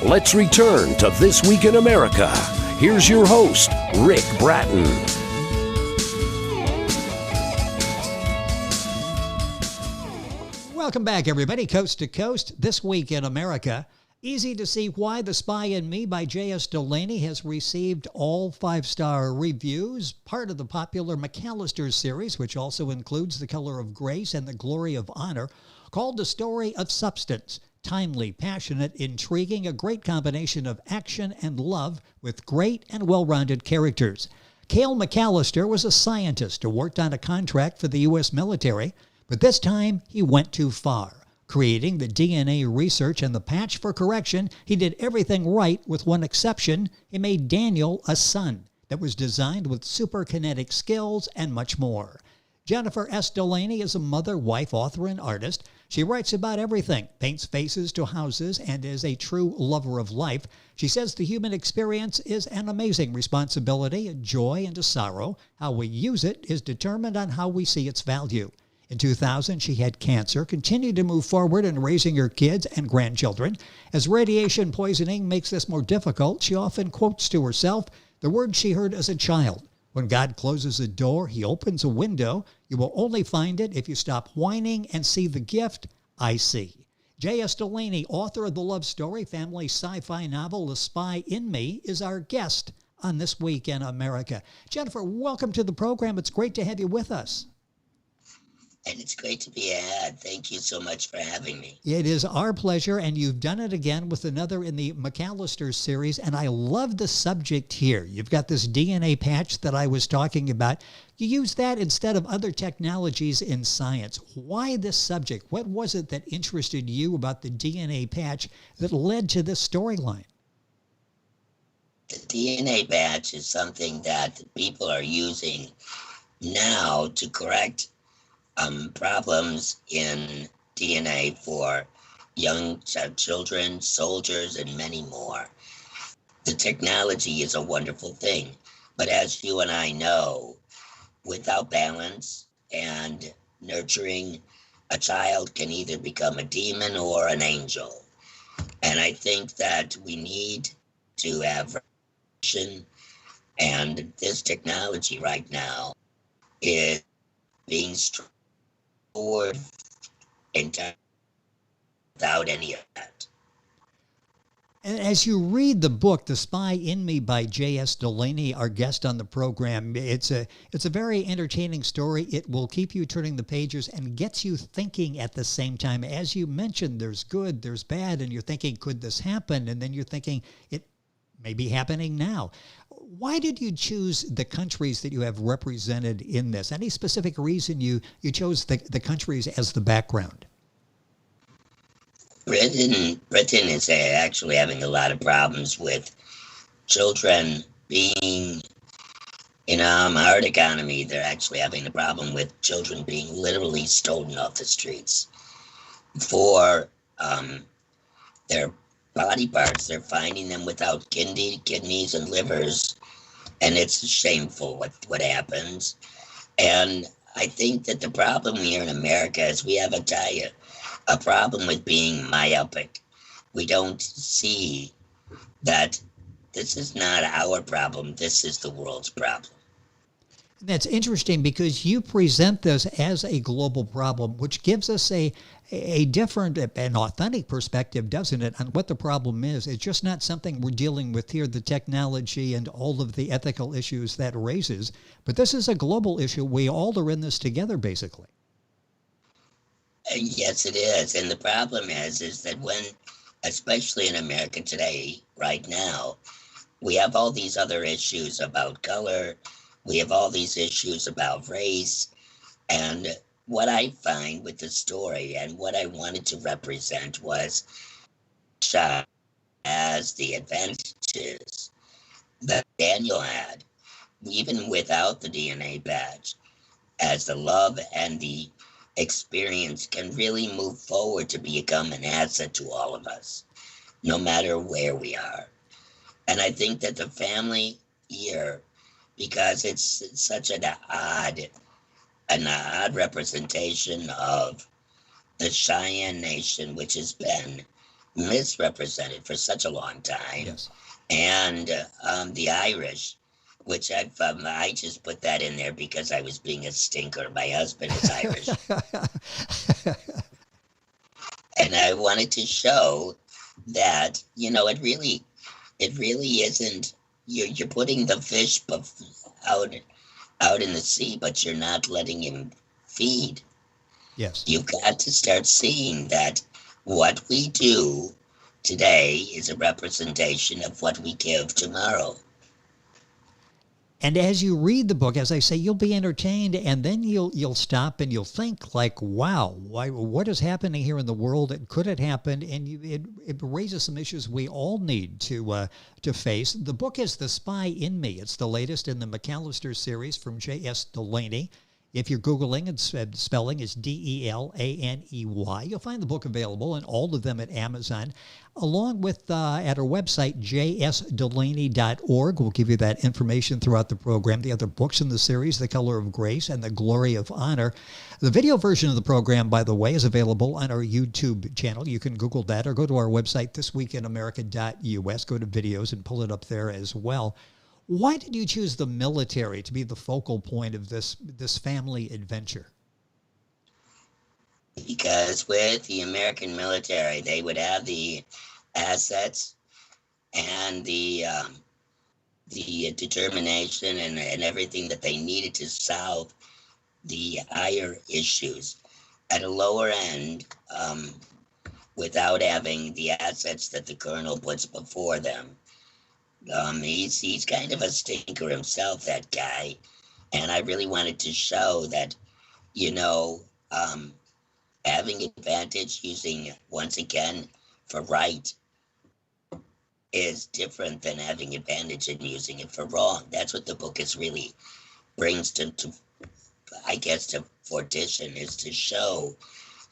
Let's return to This Week in America. Here's your host, Rick Bratton. Welcome back, everybody. Coast to Coast, This Week in America. Easy to see why The Spy in Me by J.S. Delaney has received all 5-star reviews, part of the popular McAlisters series, which also includes The Color of Grace and The Glory of Honor, called A Story of Substance. Timely, passionate, intriguing, a great combination of action and love with great and well-rounded characters. Cale McAlister was a scientist who worked on a contract for the U.S. military, but this time he went too far. Creating the DNA research and the patch for correction, he did everything right with one exception. He made Daniel a son that was designed with super kinetic skills and much more. Jennifer S. Delaney is a mother, wife, author, and artist. She writes about everything, paints faces to houses, and is a true lover of life. She says the human experience is an amazing responsibility, a joy and a sorrow. How we use it is determined on how we see its value. In 2000, she had cancer, continued to move forward in raising her kids and grandchildren. As radiation poisoning makes this more difficult, she often quotes to herself the words she heard as a child. When God closes a door, he opens a window. You will only find it if you stop whining and see the gift I see. J.S. Delaney, author of the love story family sci-fi novel The Spy in Me, is our guest on This Week in America. Jennifer, welcome to the program. It's great to have you with us. And it's great to be ahead. Thank you so much for having me. It is our pleasure, and you've done it again with another in the McAlisters series, and I love the subject here. You've got this DNA patch that I was talking about. You use that instead of other technologies in science. Why this subject? What was it that interested you about the DNA patch that led to this storyline? The DNA patch is something that people are using now to correct problems in DNA for young children, soldiers, and many more. The technology is a wonderful thing, but as you and I know, without balance and nurturing, a child can either become a demon or an angel. And I think that we need to have recognition, and this technology right now is being stored entirely without any of that. And as you read the book, The Spy in Me by J.S. Delaney, our guest on the program, it's a very entertaining story. It will keep you turning the pages and gets you thinking at the same time. As you mentioned, there's good, there's bad, and you're thinking, could this happen? And then you're thinking, it may be happening now. Why did you choose the countries that you have represented in this? Any specific reason you chose the countries as the background? Britain is actually having a lot of problems with children being in our economy. They're actually having a problem with children being literally stolen off the streets for their body parts. They're finding them without kidneys and livers, and it's shameful what happens. And I think that the problem here in America is we have a problem with being myopic. We don't see that this is not our problem, this is the world's problem. That's interesting because you present this as a global problem, which gives us a different and authentic perspective, doesn't it, on what the problem is. It's just not something we're dealing with here, the technology and all of the ethical issues that raises. But this is a global issue. We all are in this together, basically. Yes, it is. And the problem is that when, especially in America today, right now, we have all these other issues about color. We have all these issues about race. And what I find with the story and what I wanted to represent was as the advantages that Daniel had, even without the DNA badge, as the love and the experience can really move forward to become an asset to all of us, no matter where we are. And I think that the family here, because it's such an odd representation of the Cheyenne Nation, which has been misrepresented for such a long time. Yes. And the Irish, which I just put that in there because I was being a stinker. My husband is Irish. And I wanted to show that, it really isn't, you're putting the fish out in the sea, but you're not letting him feed. Yes. You've got to start seeing that what we do today is a representation of what we give tomorrow. And as you read the book, as I say, you'll be entertained, and then you'll stop and you'll think like, wow, what is happening here in the world? And could it happen? And it raises some issues we all need to face. The book is The Spy in Me. It's the latest in the McAlisters series from J.S. Delaney. If you're Googling, it's spelling is Delaney. You'll find the book available, and all of them at Amazon, along with at our website, jsdelaney.org. We'll give you that information throughout the program. The other books in the series, The Color of Grace and The Glory of Honor. The video version of the program, by the way, is available on our YouTube channel. You can Google that or go to our website, thisweekinamerica.us. Go to videos and pull it up there as well. Why did you choose the military to be the focal point of this family adventure? Because with the American military, they would have the assets and the determination and everything that they needed to solve the higher issues at a lower end, without having the assets that the colonel puts before them. He's kind of a stinker himself, that guy. And I really wanted to show that, having advantage using, once again, for right is different than having advantage and using it for wrong. That's what the book is really brings to fruition, is to show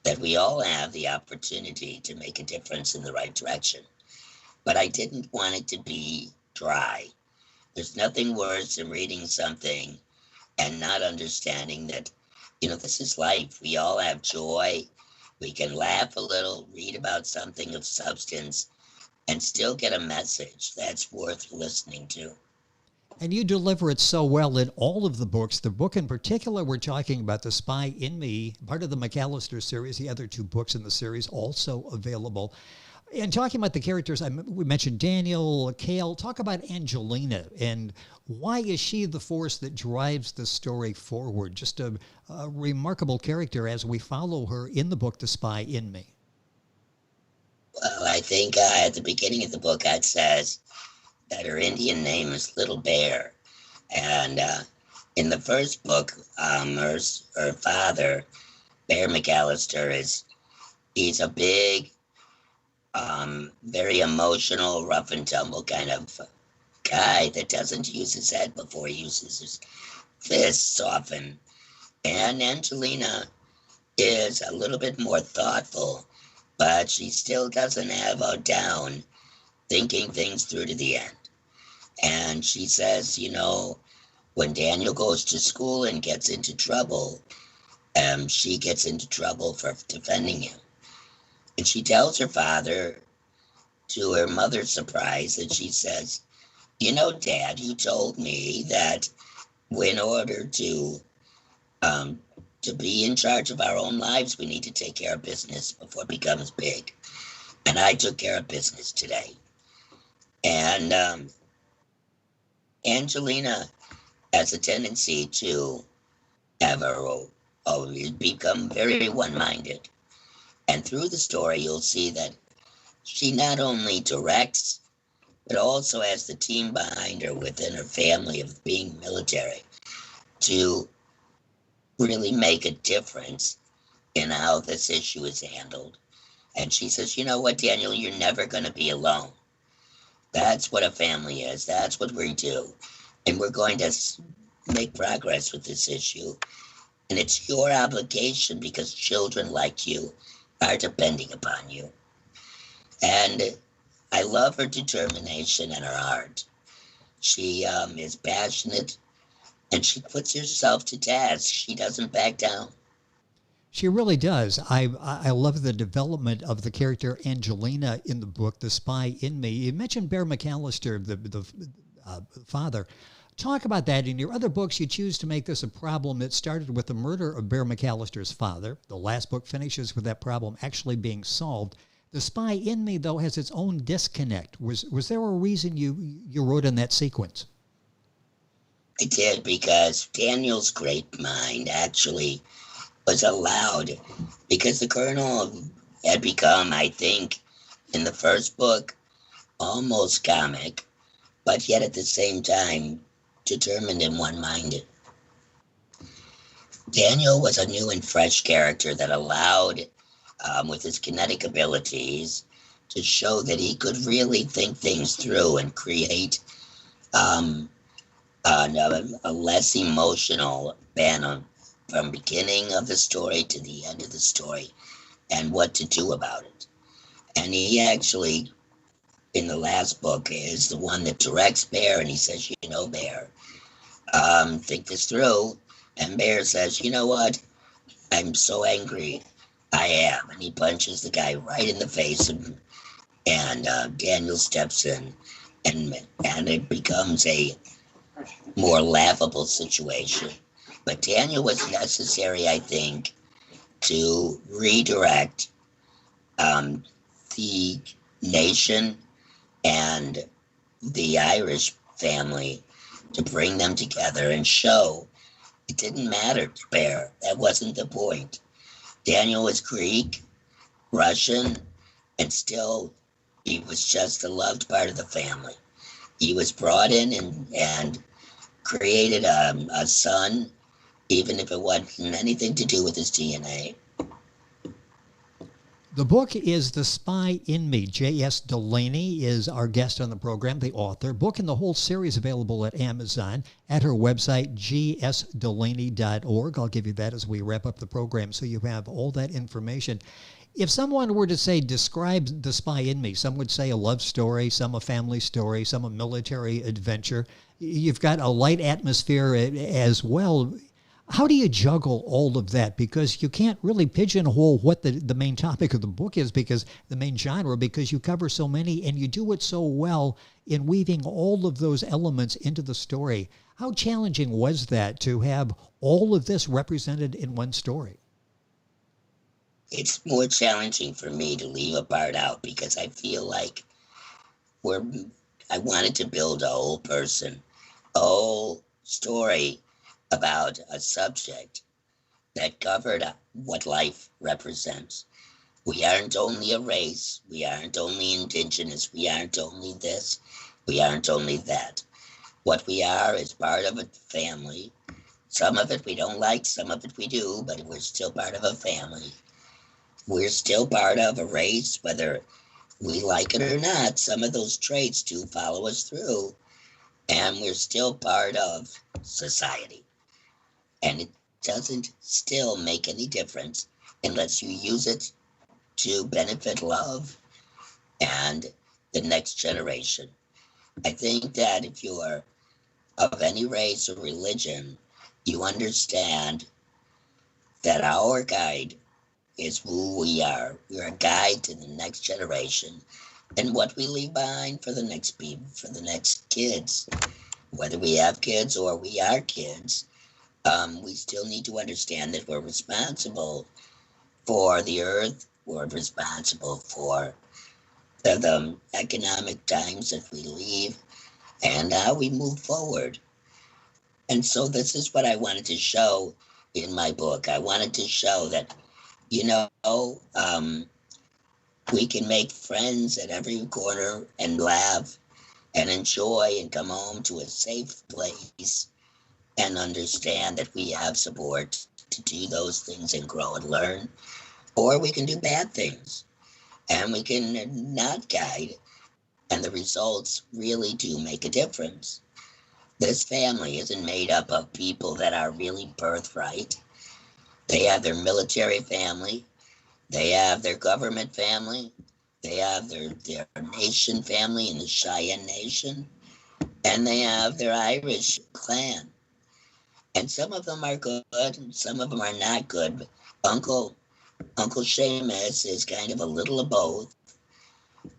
that we all have the opportunity to make a difference in the right direction. But I didn't want it to be dry. There's nothing worse than reading something and not understanding that, this is life. We all have joy. We can laugh a little, read about something of substance, and still get a message that's worth listening to. And you deliver it so well in all of the books. The book in particular we're talking about, The Spy in Me, part of the McAllister series. The other two books in the series also available. And talking about the characters, we mentioned Daniel, Cale. Talk about Angelina, and why is she the force that drives the story forward? Just a remarkable character as we follow her in the book, The Spy in Me. Well, I think at the beginning of the book, it says that her Indian name is Little Bear. And in the first book, her father, Bear McAllister, he's a big, very emotional, rough and tumble kind of guy that doesn't use his head before he uses his fists often. And Angelina is a little bit more thoughtful, but she still doesn't have a down thinking things through to the end. And she says, when Daniel goes to school and gets into trouble, she gets into trouble for defending him. And she tells her father, to her mother's surprise, that she says, Dad, you told me that in order to be in charge of our own lives, we need to take care of business before it becomes big. And I took care of business today. And Angelina has a tendency to become very one-minded. And through the story, you'll see that she not only directs, but also has the team behind her within her family of being military to really make a difference in how this issue is handled. And she says, you know what, Daniel, you're never going to be alone. That's what a family is. That's what we do. And we're going to make progress with this issue. And it's your obligation because children like you are depending upon you. And I love her determination and her heart. She is passionate, and she puts herself to task. She doesn't back down. She really does. I love the development of the character Angelina in the book, The Spy in Me. You mentioned Bear McAllister, the father. Talk about that. In your other books, you choose to make this a problem. It started with the murder of Bear McAllister's father. The last book finishes with that problem actually being solved. The Spy in Me, though, has its own disconnect. Was there a reason you wrote in that sequence? I did, because Daniel's great mind actually was allowed, because the Colonel had become, I think, in the first book, almost comic, but yet at the same time, determined and one-minded. Daniel was a new and fresh character that allowed, with his kinetic abilities, to show that he could really think things through and create a less emotional Banner from beginning of the story to the end of the story, and what to do about it. And he actually, in the last book, is the one that directs Bear, and he says, you know, Bear, think this through. And Bear says, you know what? I'm so angry. I am. And he punches the guy right in the face, and Daniel steps in, and it becomes a more laughable situation. But Daniel was necessary, I think, to redirect the nation and the Irish family, to bring them together and show it didn't matter to Bear. That wasn't the point. Daniel was Greek, Russian, and still he was just a loved part of the family. He was brought in and created a son, even if it wasn't anything to do with his DNA. The book is The Spy in Me. J.S. Delaney is our guest on the program, the author. Book and the whole series available at Amazon, at her website, gsdelaney.org. I'll give you that as we wrap up the program, so you have all that information. If someone were to say, describe The Spy in Me, some would say a love story, some a family story, some a military adventure. You've got a light atmosphere as well. How do you juggle all of that? Because you can't really pigeonhole what the main topic of the book is, because the main genre, because you cover so many and you do it so well in weaving all of those elements into the story. How challenging was that to have all of this represented in one story? It's more challenging for me to leave a part out, because I feel like I wanted to build a whole person, a whole story about a subject that covered what life represents. We aren't only a race. We aren't only indigenous. We aren't only this. We aren't only that. What we are is part of a family. Some of it we don't like, some of it we do, but we're still part of a family. We're still part of a race, whether we like it or not. Some of those traits do follow us through, and we're still part of society. And it doesn't still make any difference unless you use it to benefit love and the next generation. I think that if you are of any race or religion, you understand that our guide is who we are. We're a guide to the next generation and what we leave behind for the next people, for the next kids. Whether we have kids or we are kids, we still need to understand that we're responsible for the earth. We're responsible for the economic times that we leave and how we move forward. And so this is what I wanted to show in my book. I wanted to show that, we can make friends at every corner and laugh and enjoy and come home to a safe place and understand that we have support to do those things and grow and learn. Or we can do bad things and we can not guide, and the results really do make a difference. This family isn't made up of people that are really birthright. They have their military family, they have their government family, they have their nation family in the Cheyenne Nation, and they have their Irish clan. And some of them are good, and some of them are not good. Uncle Uncle Seamus is kind of a little of both,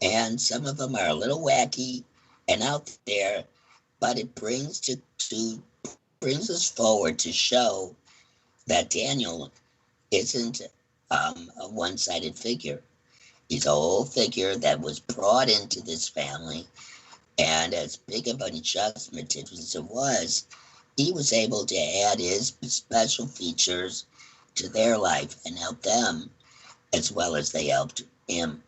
and some of them are a little wacky and out there, but it brings us forward to show that Daniel isn't a one-sided figure. He's a whole figure that was brought into this family, and as big of an adjustment as it was, he was able to add his special features to their life and help them as well as they helped him.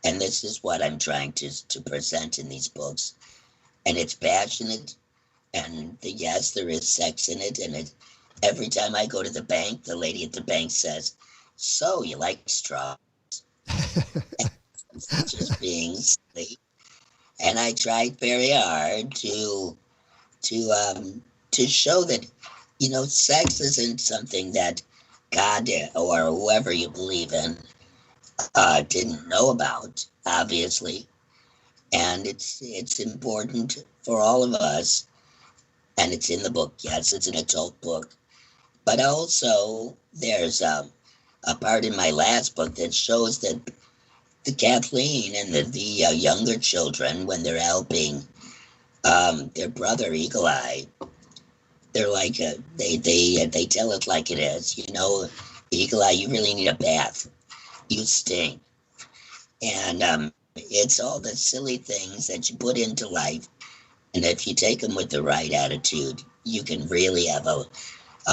And this is what I'm trying to present in these books. And it's passionate, and yes, there is sex in it. And every time I go to the bank, the lady at the bank says, "So you like straws?" Just being silly. And I tried very hard to show that, sex isn't something that God or whoever you believe in didn't know about, obviously, and it's important for all of us. And it's in the book. Yes, it's an adult book, but also there's a part in my last book that shows that the Kathleen and the younger children, when they're helping their brother Eagle Eye, they're like they tell it like it is. Eagle Eye, you really need a bath. You stink. And it's all the silly things that you put into life, and if you take them with the right attitude, you can really have a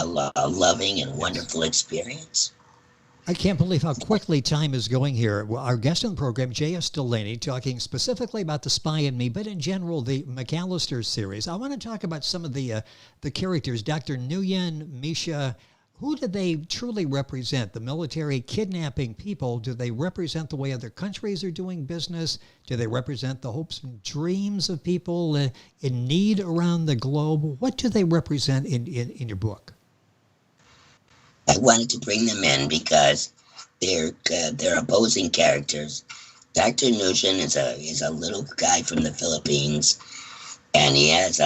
loving and wonderful experience. I can't believe how quickly time is going here. Our guest on the program, J.S. Delaney, talking specifically about The Spy and Me, but in general, the McAlisters series. I want to talk about some of the characters. Dr. Nguyen, Misha, who do they truly represent? The military kidnapping people, do they represent the way other countries are doing business? Do they represent the hopes and dreams of people in need around the globe? What do they represent in your book? I wanted to bring them in because they're opposing characters. Dr. Nugent is a little guy from the Philippines, and he's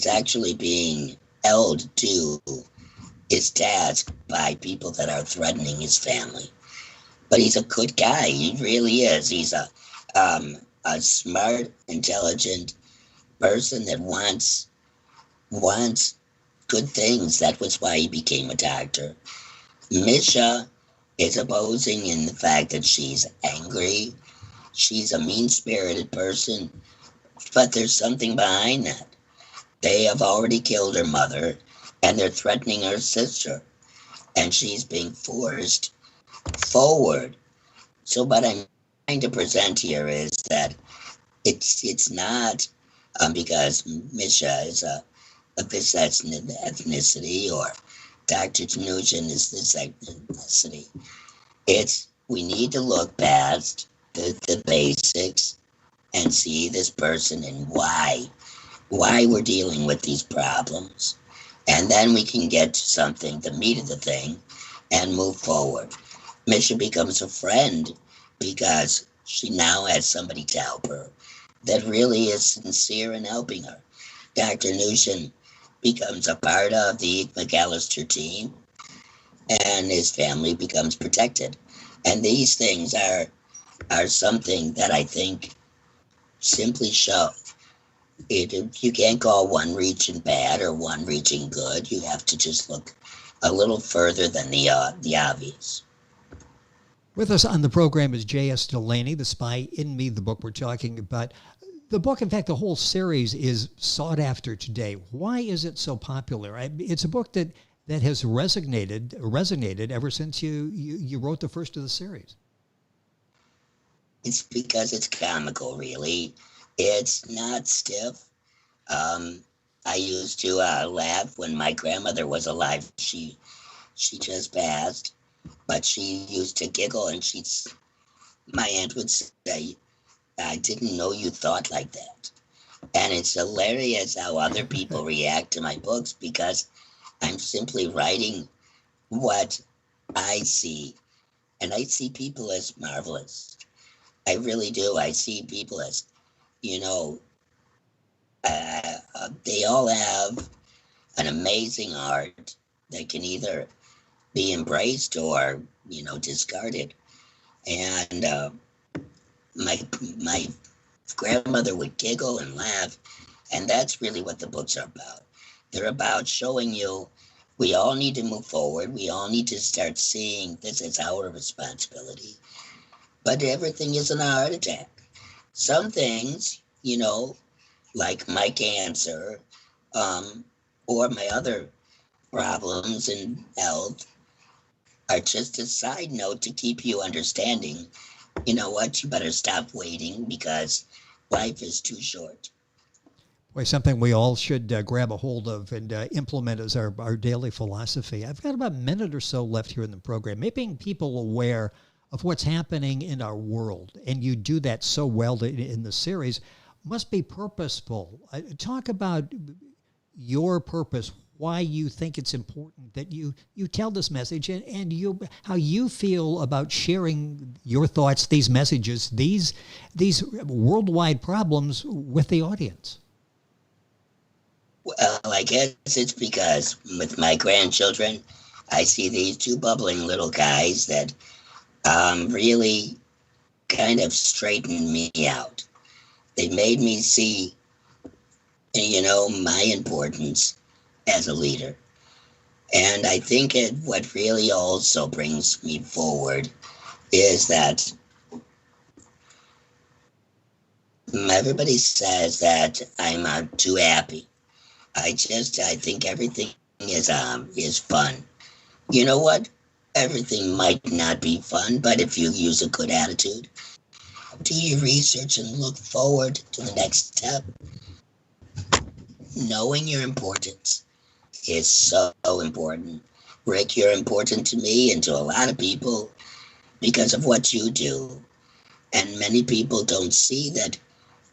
actually being held to his task by people that are threatening his family. But he's a good guy. He really is. He's a smart, intelligent person that wants good things. That was why he became a doctor. Misha is opposing in the fact that she's angry. She's a mean-spirited person, but there's something behind that. They have already killed her mother, and they're threatening her sister, and she's being forced forward. So what I'm trying to present here is that it's not because Misha is of this ethnicity, or Dr. Nugent is this ethnicity. We need to look past the basics and see this person and why we're dealing with these problems. And then we can get to something, the meat of the thing, and move forward. Misha becomes a friend because she now has somebody to help her that really is sincere in helping her. Dr. Nugent becomes a part of the McAllister team, and his family becomes protected. And these things are something that I think simply show you can't call one region bad or one region good. You have to just look a little further than the obvious. With us on the program is J.S. Delaney, The Spy in Me, the book we're talking about. The book, in fact, the whole series is sought after today. Why is it so popular? It's a book that has resonated ever since you wrote the first of the series. It's because it's comical, really. It's not stiff. I used to laugh when my grandmother was alive. She just passed, but she used to giggle, and my aunt would say, "I didn't know you thought like that." And it's hilarious how other people react to my books, because I'm simply writing what I see, and I see people as marvelous. I really do. I see people as, they all have an amazing art that can either be embraced or, discarded. And my grandmother would giggle and laugh, and that's really what the books are about. They're about showing you we all need to move forward. We all need to start seeing this as our responsibility. But everything isn't a heart attack. Some things, like my cancer, or my other problems in health, are just a side note to keep you understanding, you know what, you better stop waiting because life is too short. Boy, something we all should grab a hold of and implement as our daily philosophy. I've got about a minute or so left here in the program, making people aware of what's happening in our world. And you do that so well in the series. Must be purposeful. Talk about your purpose, why you think it's important that you tell this message, and how you feel about sharing your thoughts, these messages, these worldwide problems with the audience. Well, I guess it's because with my grandchildren, I see these two bubbling little guys that really kind of straightened me out. They made me see, my importance as a leader. And I think what really also brings me forward is that everybody says that I'm too happy. I think everything is fun. You know what? Everything might not be fun, but if you use a good attitude, do your research and look forward to the next step. Knowing your importance is so important. Rick, you're important to me and to a lot of people because of what you do. And many people don't see that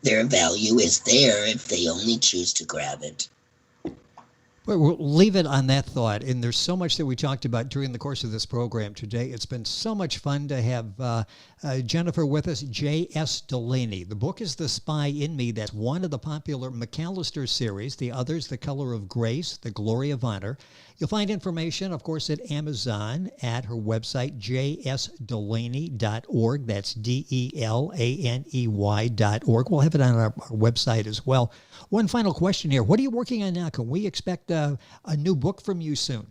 their value is there if they only choose to grab it. We'll leave it on that thought. And there's so much that we talked about during the course of this program today. It's been so much fun to have Jennifer with us, J.S. Delaney. The book is The Spy in Me. That's one of the popular McAllister series. The others, The Color of Grace, The Glory of Honor. You'll find information, of course, at Amazon at her website, jsdelaney.org. That's DELANEY.org. We'll have it on our website as well. One final question here. What are you working on now? Can we expect a new book from you soon?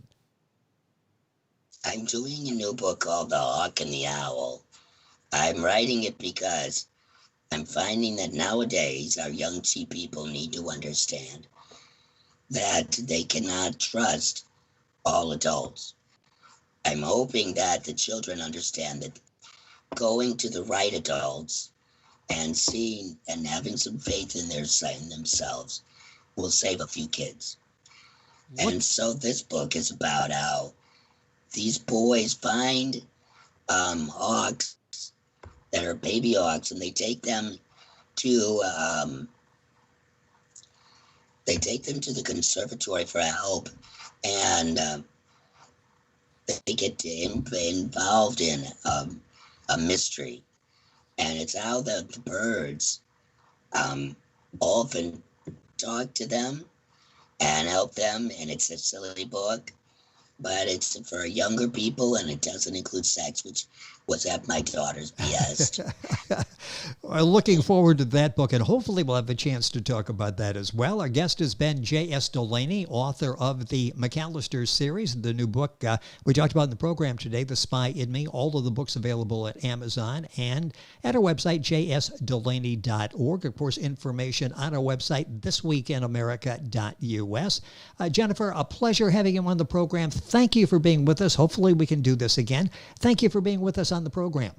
I'm doing a new book called The Hawk and the Owl. I'm writing it because I'm finding that nowadays our young people need to understand that they cannot trust all adults. I'm hoping that the children understand that going to the right adults and seeing and having some faith in themselves will save a few kids. And so this book is about how these boys find hawks that are baby hawks, and they take them to the conservatory for help, and they get involved in a mystery, and it's how the birds often talk to them and help them, and it's a silly book, but it's for younger people, and it doesn't include sex, which was at my daughter's behest. Well, looking forward to that book, and hopefully we'll have a chance to talk about that as well. Our guest has been J.S. Delaney, author of the McAlisters series, the new book we talked about in the program today, The Spy in Me. All of the books available at Amazon and at our website, jsdelaney.org. Of course, information on our website, thisweekinamerica.us. Jennifer, a pleasure having you on the program. Thank you for being with us. Hopefully we can do this again. Thank you for being with us on the program.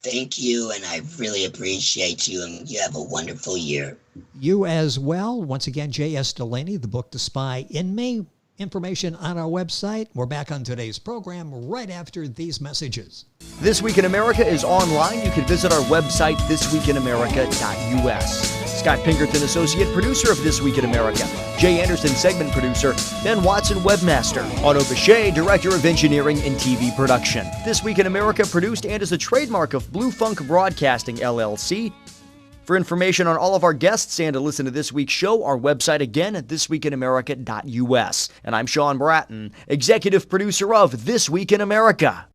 Thank you, and I really appreciate you, and you have a wonderful year. You as well. Once again, J.S. Delaney, the book The Spy in Me. Information on our website. We're back on today's program right after these messages. This Week in America is online. You can visit our website, thisweekinamerica.us. Scott Pinkerton, associate producer of This Week in America. Jay Anderson, segment producer. Ben Watson, webmaster. Otto Bechet, director of engineering and TV production. This Week in America produced and is a trademark of Blue Funk Broadcasting, LLC. For information on all of our guests and to listen to this week's show, our website again at thisweekinamerica.us. And I'm Sean Bratton, executive producer of This Week in America.